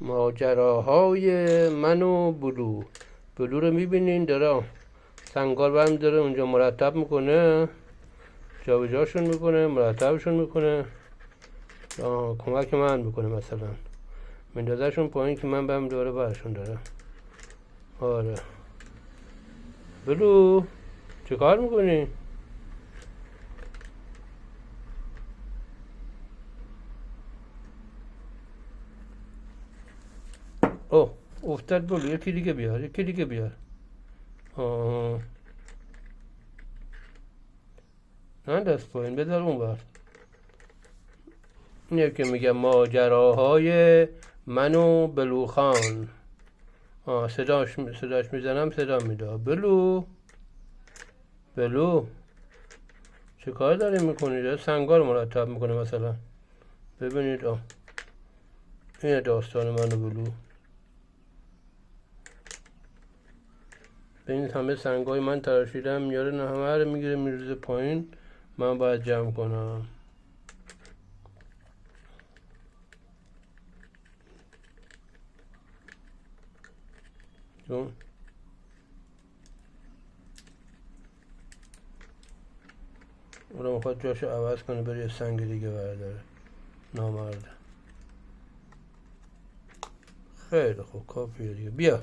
ماجراهای من و بلو. بلو رو میبینین داره سنگار برم داره اونجا مرتب میکنه، جابجاشون میکنه، مرتبشون میکنه، کمک من میکنه، مثلا مندازشون پایین که من برم دوره برشون داره. آره بلو چه کار میکنی؟ اوه افتاد بلو. یکی دیگه بیار، یکی دیگه بیار. آه. نه دست پایین، بذار اون بر. اینه که میگه ماجراهای من و بلو خان. صداش میزنم صدا میده. بلو بلو چه کار داری میکنید؟ سنگار مرتب میکنه مثلا. ببینید اینه داستان من و بلو. ببینید همه سنگای من تراشیدم میاره، نه همه رو میگیره میریزه پایین، من باید جمع کنم. چون اون میخواد جاشو عوض کنه بره یه سنگ دیگه برداره. نامرد. خیلی خوب کافیه دیگه. بیا